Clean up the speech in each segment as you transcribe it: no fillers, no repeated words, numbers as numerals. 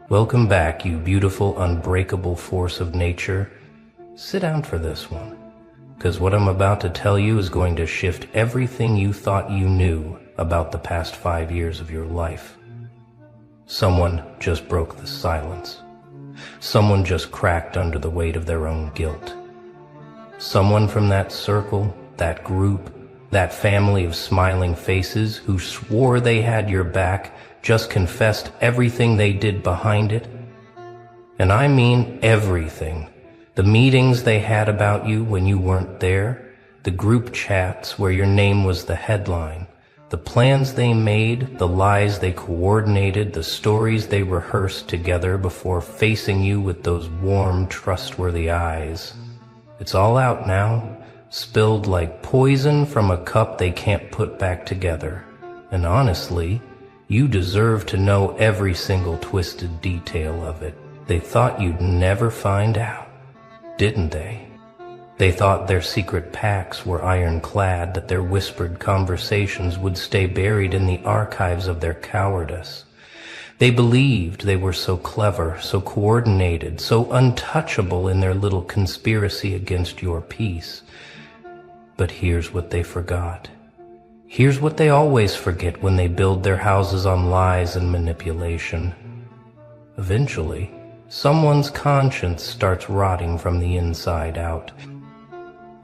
Welcome back, you beautiful, unbreakable force of nature. Sit down for this one, because what I'm about to tell you is going to shift everything you thought you knew about the past 5 years of your life. Someone just broke the silence. Someone just cracked under the weight of their own guilt. Someone from that circle, that group, that family of smiling faces who swore they had your back just confessed everything they did behind it. And I mean everything. The meetings they had about you when you weren't there, the group chats where your name was the headline, the plans they made, the lies they coordinated, the stories they rehearsed together before facing you with those warm, trustworthy eyes. It's all out now, spilled like poison from a cup they can't put back together. And honestly, you deserve to know every single twisted detail of it. They thought you'd never find out, didn't they? They thought their secret pacts were ironclad, that their whispered conversations would stay buried in the archives of their cowardice. They believed they were so clever, so coordinated, so untouchable in their little conspiracy against your peace. But here's what they forgot. Here's what they always forget when they build their houses on lies and manipulation. Eventually, someone's conscience starts rotting from the inside out.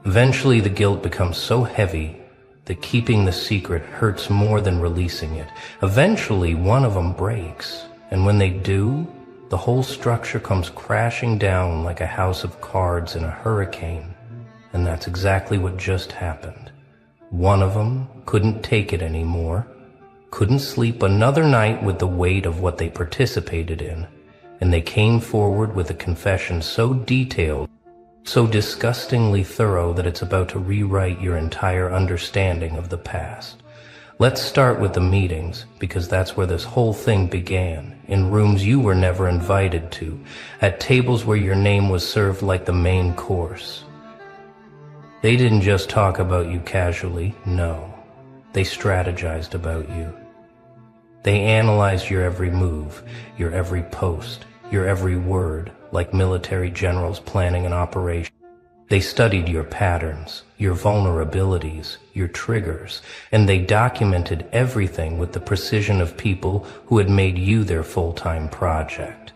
Eventually, the guilt becomes so heavy that keeping the secret hurts more than releasing it. Eventually, one of them breaks, and when they do, the whole structure comes crashing down like a house of cards in a hurricane. And that's exactly what just happened. One of them couldn't take it anymore, couldn't sleep another night with the weight of what they participated in, and they came forward with a confession so detailed, so disgustingly thorough that it's about to rewrite your entire understanding of the past. Let's start with the meetings, because that's where this whole thing began, in rooms you were never invited to, at tables where your name was served like the main course. They didn't just talk about you casually, no. They strategized about you. They analyzed your every move, your every post, your every word, like military generals planning an operation. They studied your patterns, your vulnerabilities, your triggers, and they documented everything with the precision of people who had made you their full-time project.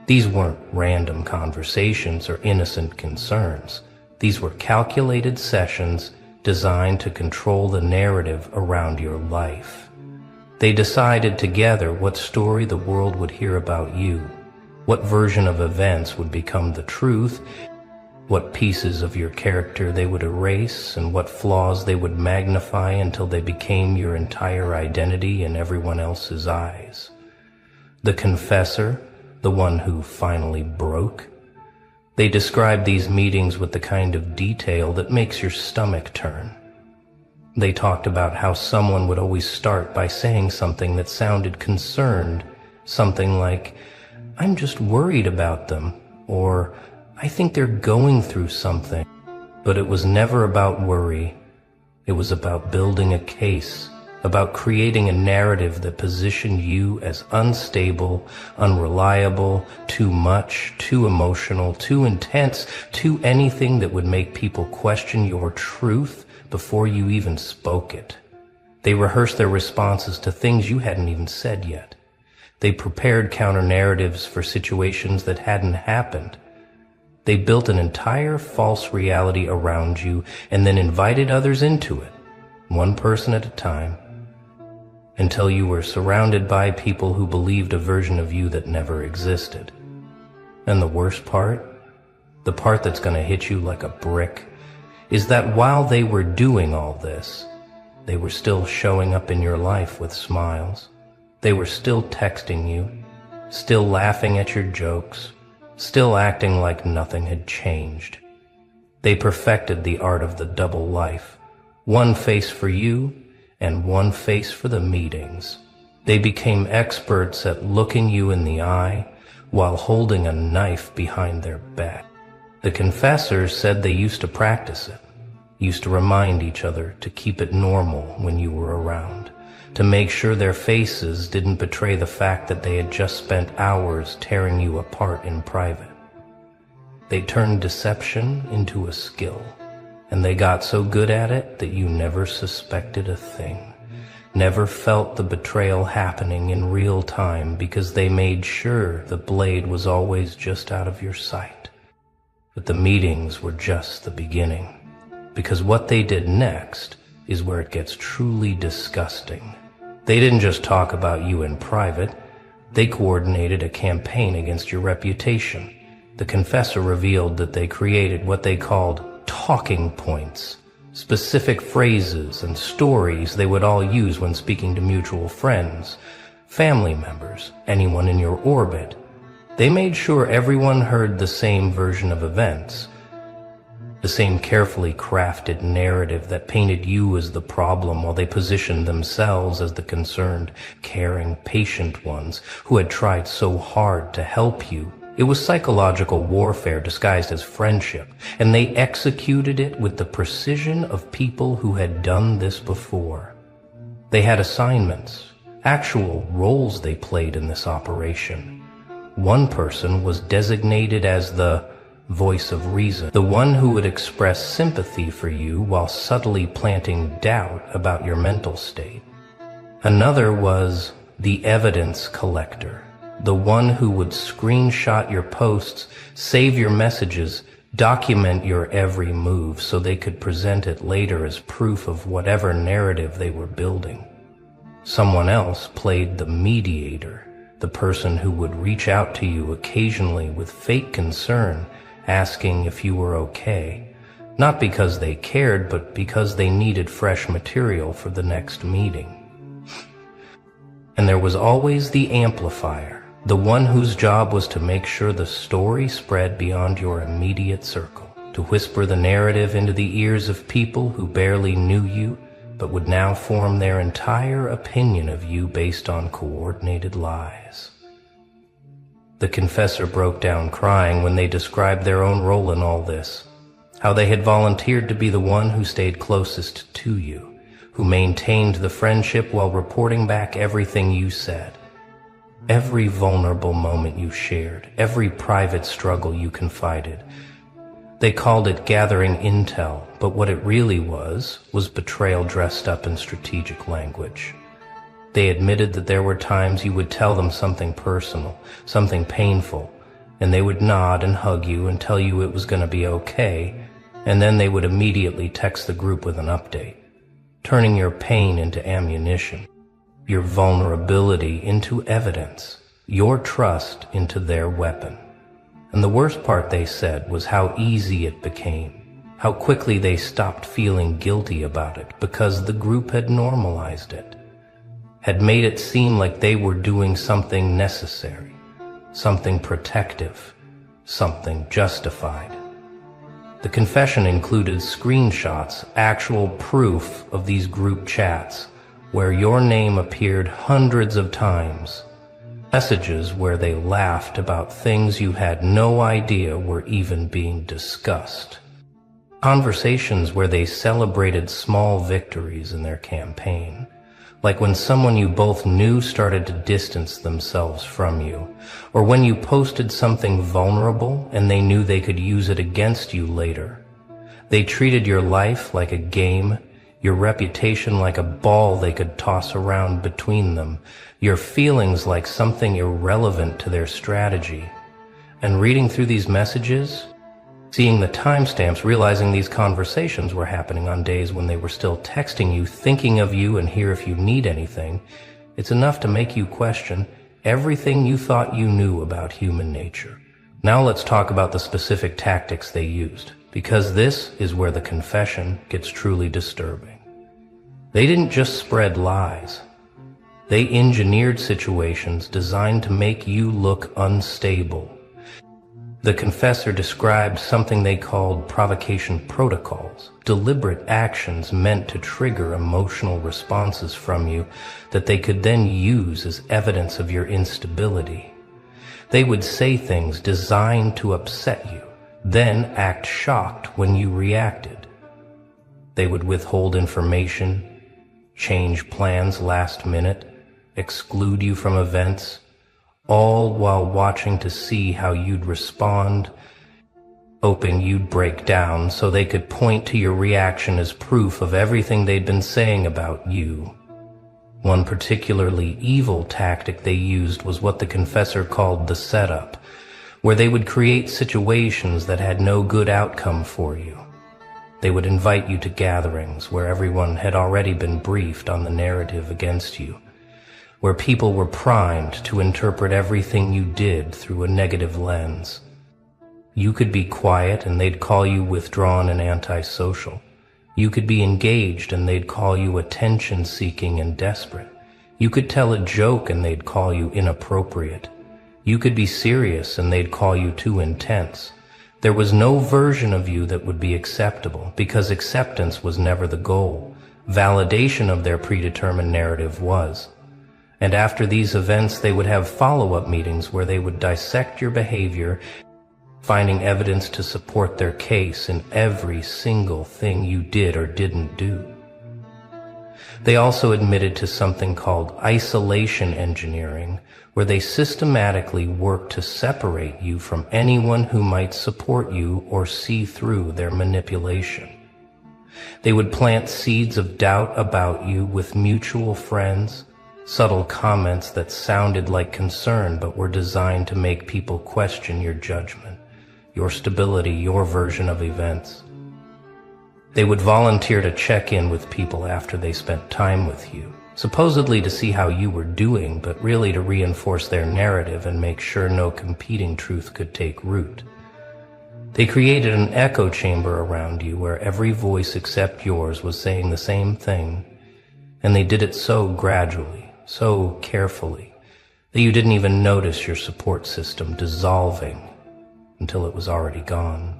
These weren't random conversations or innocent concerns. These were calculated sessions designed to control the narrative around your life. They decided together what story the world would hear about you, what version of events would become the truth, what pieces of your character they would erase, and what flaws they would magnify until they became your entire identity in everyone else's eyes. The confessor, the one who finally broke, they described these meetings with the kind of detail that makes your stomach turn. They talked about how someone would always start by saying something that sounded concerned, something like, "I'm just worried about them," or "I think they're going through something." But it was never about worry. It was about building a case, about creating a narrative that positioned you as unstable, unreliable, too much, too emotional, too intense, too anything that would make people question your truth before you even spoke it. They rehearsed their responses to things you hadn't even said yet. They prepared counter-narratives for situations that hadn't happened. They built an entire false reality around you and then invited others into it, one person at a time, until you were surrounded by people who believed a version of you that never existed. And the worst part, the part that's going to hit you like a brick, is that while they were doing all this, they were still showing up in your life with smiles. They were still texting you, still laughing at your jokes, still acting like nothing had changed. They perfected the art of the double life, one face for you and one face for the meetings. They became experts at looking you in the eye while holding a knife behind their back. The confessors said they used to practice it, used to remind each other to keep it normal when you were around, to make sure their faces didn't betray the fact that they had just spent hours tearing you apart in private. They turned deception into a skill, and they got so good at it that you never suspected a thing, never felt the betrayal happening in real time because they made sure the blade was always just out of your sight. But the meetings were just the beginning, because what they did next is where it gets truly disgusting. They didn't just talk about you in private, they coordinated a campaign against your reputation. The confessor revealed that they created what they called talking points, specific phrases and stories they would all use when speaking to mutual friends, family members, anyone in your orbit. They made sure everyone heard the same version of events, the same carefully crafted narrative that painted you as the problem while they positioned themselves as the concerned, caring, patient ones who had tried so hard to help you. It was psychological warfare disguised as friendship, and they executed it with the precision of people who had done this before. They had assignments, actual roles they played in this operation. One person was designated as the voice of reason, the one who would express sympathy for you while subtly planting doubt about your mental state. Another was the evidence collector, the one who would screenshot your posts, save your messages, document your every move so they could present it later as proof of whatever narrative they were building. Someone else played the mediator, the person who would reach out to you occasionally with fake concern, asking if you were okay, not because they cared, but because they needed fresh material for the next meeting. And there was always the amplifier, the one whose job was to make sure the story spread beyond your immediate circle, to whisper the narrative into the ears of people who barely knew you, but would now form their entire opinion of you based on coordinated lies. The confessor broke down crying when they described their own role in all this, how they had volunteered to be the one who stayed closest to you, who maintained the friendship while reporting back everything you said, every vulnerable moment you shared, every private struggle you confided. They called it gathering intel, but what it really was betrayal dressed up in strategic language. They admitted that there were times you would tell them something personal, something painful, and they would nod and hug you and tell you it was going to be okay, and then they would immediately text the group with an update, turning your pain into ammunition, your vulnerability into evidence, your trust into their weapon. And the worst part, they said, was how easy it became, how quickly they stopped feeling guilty about it because the group had normalized it, had made it seem like they were doing something necessary, something protective, something justified. The confession included screenshots, actual proof of these group chats, where your name appeared hundreds of times, messages where they laughed about things you had no idea were even being discussed, conversations where they celebrated small victories in their campaign, like when someone you both knew started to distance themselves from you, or when you posted something vulnerable and they knew they could use it against you later. They treated your life like a game, your reputation like a ball they could toss around between them, your feelings like something irrelevant to their strategy. And reading through these messages, seeing the timestamps, realizing these conversations were happening on days when they were still texting you, thinking of you and here if you need anything, it's enough to make you question everything you thought you knew about human nature. Now let's talk about the specific tactics they used, because this is where the confession gets truly disturbing. They didn't just spread lies. They engineered situations designed to make you look unstable. The confessor described something they called provocation protocols, deliberate actions meant to trigger emotional responses from you that they could then use as evidence of your instability. They would say things designed to upset you, then act shocked when you reacted. They would withhold information, change plans last minute, exclude you from events, all while watching to see how you'd respond, hoping you'd break down so they could point to your reaction as proof of everything they'd been saying about you. One particularly evil tactic they used was what the confessor called the setup, where they would create situations that had no good outcome for you. They would invite you to gatherings where everyone had already been briefed on the narrative against you, where people were primed to interpret everything you did through a negative lens. You could be quiet and they'd call you withdrawn and antisocial. You could be engaged and they'd call you attention-seeking and desperate. You could tell a joke and they'd call you inappropriate. You could be serious and they'd call you too intense. There was no version of you that would be acceptable, because acceptance was never the goal. Validation of their predetermined narrative was. And after these events, they would have follow-up meetings where they would dissect your behavior, finding evidence to support their case in every single thing you did or didn't do. They also admitted to something called isolation engineering, where they systematically worked to separate you from anyone who might support you or see through their manipulation. They would plant seeds of doubt about you with mutual friends, subtle comments that sounded like concern but were designed to make people question your judgment, your stability, your version of events. They would volunteer to check in with people after they spent time with you, supposedly to see how you were doing, but really to reinforce their narrative and make sure no competing truth could take root. They created an echo chamber around you where every voice except yours was saying the same thing, and they did it so gradually, so carefully, that you didn't even notice your support system dissolving until it was already gone.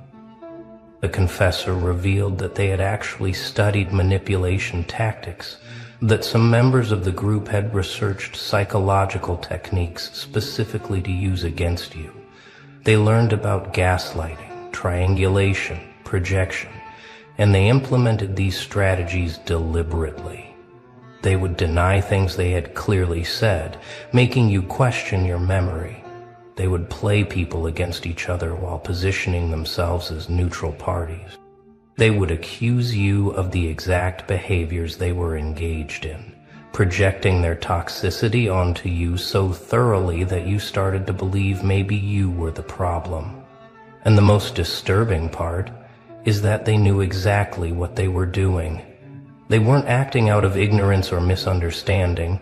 The confessor revealed that they had actually studied manipulation tactics, that some members of the group had researched psychological techniques specifically to use against you. They learned about gaslighting, triangulation, projection, and they implemented these strategies deliberately. They would deny things they had clearly said, making you question your memory. They would play people against each other while positioning themselves as neutral parties. They would accuse you of the exact behaviors they were engaged in, projecting their toxicity onto you so thoroughly that you started to believe maybe you were the problem. And the most disturbing part is that they knew exactly what they were doing. They weren't acting out of ignorance or misunderstanding.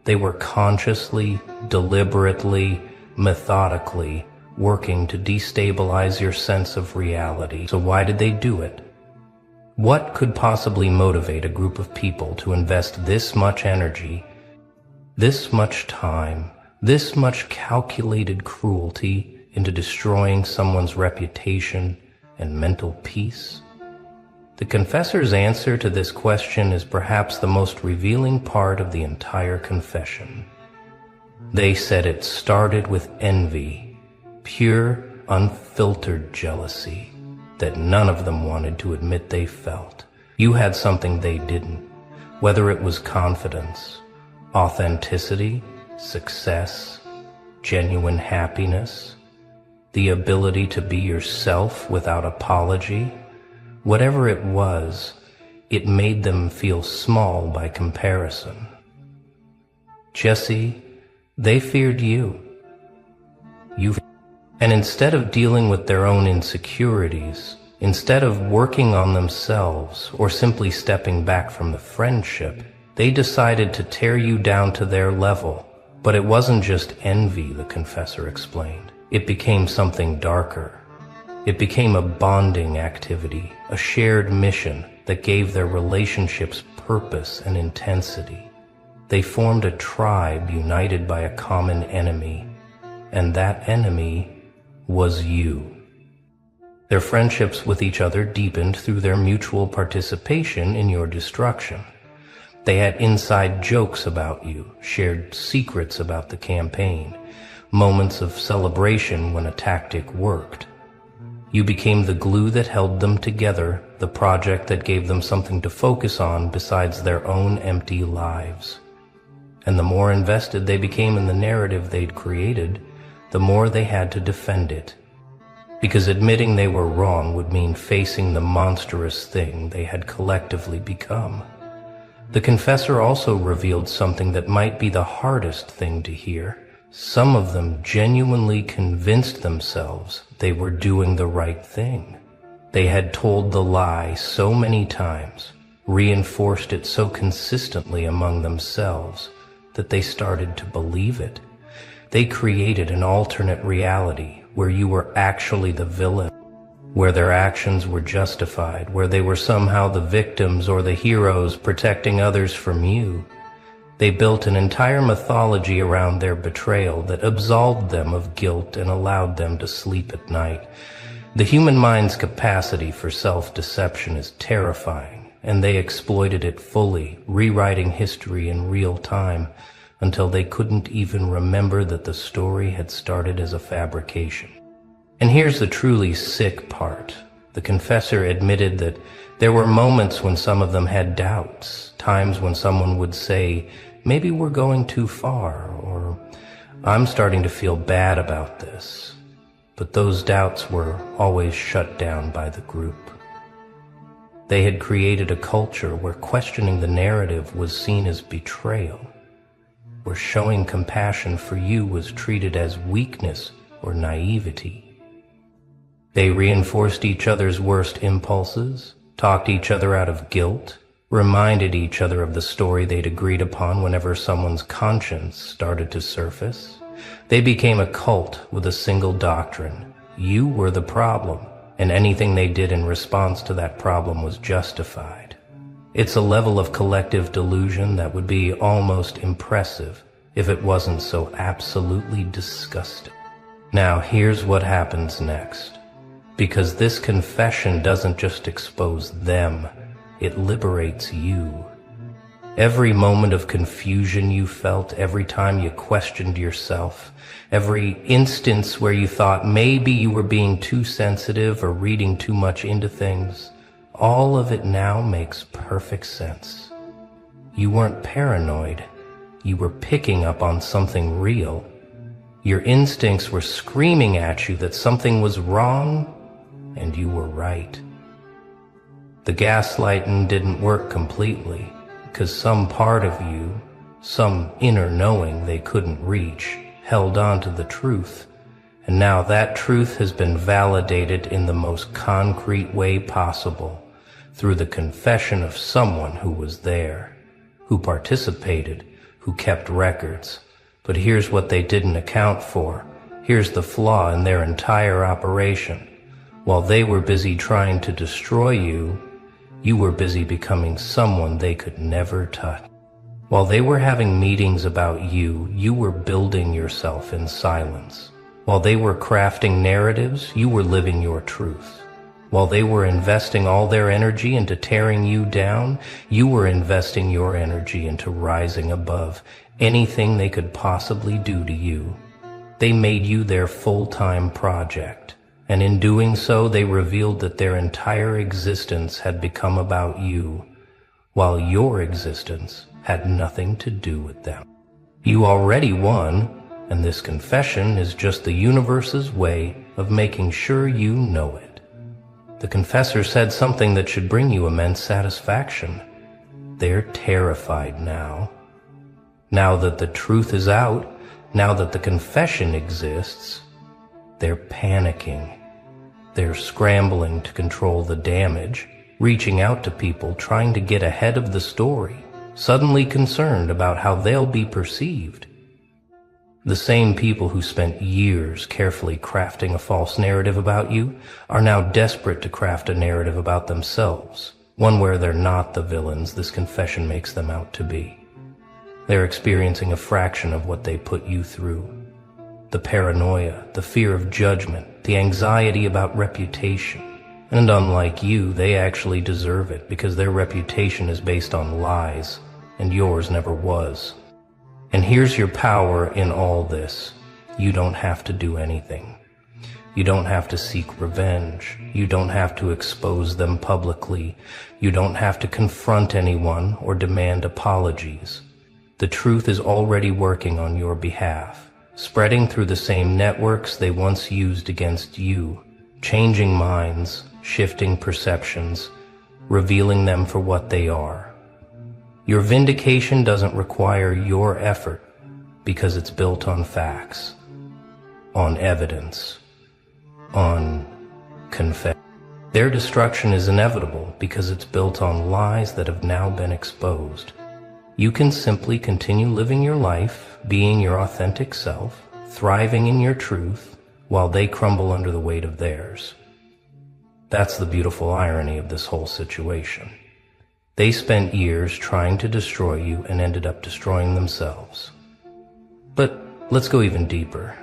They were consciously, deliberately, methodically working to destabilize your sense of reality. So why did they do it? What could possibly motivate a group of people to invest this much energy, this much time, this much calculated cruelty into destroying someone's reputation and mental peace? The confessor's answer to this question is perhaps the most revealing part of the entire confession. They said it started with envy, pure, unfiltered jealousy that none of them wanted to admit they felt. You had something they didn't, whether it was confidence, authenticity, success, genuine happiness, the ability to be yourself without apology. Whatever it was, it made them feel small by comparison. Jesse, they feared you. And instead of dealing with their own insecurities, instead of working on themselves or simply stepping back from the friendship, they decided to tear you down to their level. But it wasn't just envy, the confessor explained. It became something darker. It became a bonding activity, a shared mission that gave their relationships purpose and intensity. They formed a tribe united by a common enemy, and that enemy was you. Their friendships with each other deepened through their mutual participation in your destruction. They had inside jokes about you, shared secrets about the campaign, moments of celebration when a tactic worked. You became the glue that held them together, the project that gave them something to focus on besides their own empty lives. And the more invested they became in the narrative they'd created, the more they had to defend it. Because admitting they were wrong would mean facing the monstrous thing they had collectively become. The confessor also revealed something that might be the hardest thing to hear. Some of them genuinely convinced themselves they were doing the right thing. They had told the lie so many times, reinforced it so consistently among themselves, that they started to believe it. They created an alternate reality where you were actually the villain, where their actions were justified, where they were somehow the victims or the heroes protecting others from you. They built an entire mythology around their betrayal that absolved them of guilt and allowed them to sleep at night. The human mind's capacity for self-deception is terrifying, and they exploited it fully, rewriting history in real time until they couldn't even remember that the story had started as a fabrication. And here's the truly sick part. The confessor admitted that there were moments when some of them had doubts, times when someone would say, "Maybe we're going too far," or "I'm starting to feel bad about this." But those doubts were always shut down by the group. They had created a culture where questioning the narrative was seen as betrayal, where showing compassion for you was treated as weakness or naivety. They reinforced each other's worst impulses, talked each other out of guilt, reminded each other of the story they'd agreed upon whenever someone's conscience started to surface. They became a cult with a single doctrine. You were the problem, and anything they did in response to that problem was justified. It's a level of collective delusion that would be almost impressive if it wasn't so absolutely disgusting. Now here's what happens next. Because this confession doesn't just expose them, it liberates you. Every moment of confusion you felt, every time you questioned yourself, every instance where you thought maybe you were being too sensitive or reading too much into things, all of it now makes perfect sense. You weren't paranoid. You were picking up on something real. Your instincts were screaming at you that something was wrong, and you were right. The gaslighting didn't work completely, because some part of you, some inner knowing they couldn't reach, held on to the truth, and now that truth has been validated in the most concrete way possible, through the confession of someone who was there, who participated, who kept records. But here's what they didn't account for. Here's the flaw in their entire operation. While they were busy trying to destroy you, you were busy becoming someone they could never touch. While they were having meetings about you, you were building yourself in silence. While they were crafting narratives, you were living your truth. While they were investing all their energy into tearing you down, you were investing your energy into rising above anything they could possibly do to you. They made you their full-time project. And in doing so, they revealed that their entire existence had become about you, while your existence had nothing to do with them. You already won, and this confession is just the universe's way of making sure you know it. The confessor said something that should bring you immense satisfaction. They're terrified now. Now that the truth is out, now that the confession exists, they're panicking. They're scrambling to control the damage, reaching out to people trying to get ahead of the story, suddenly concerned about how they'll be perceived. The same people who spent years carefully crafting a false narrative about you are now desperate to craft a narrative about themselves, one where they're not the villains this confession makes them out to be. They're experiencing a fraction of what they put you through. The paranoia, the fear of judgment, the anxiety about reputation. And unlike you, they actually deserve it because their reputation is based on lies, and yours never was. And here's your power in all this. You don't have to do anything. You don't have to seek revenge. You don't have to expose them publicly. You don't have to confront anyone or demand apologies. The truth is already working on your behalf, spreading through the same networks they once used against you, changing minds, shifting perceptions, revealing them for what they are. Your vindication doesn't require your effort because it's built on facts, on evidence, on confession. Their destruction is inevitable because it's built on lies that have now been exposed. You can simply continue living your life, being your authentic self, thriving in your truth, while they crumble under the weight of theirs. That's the beautiful irony of this whole situation. They spent years trying to destroy you and ended up destroying themselves. But let's go even deeper.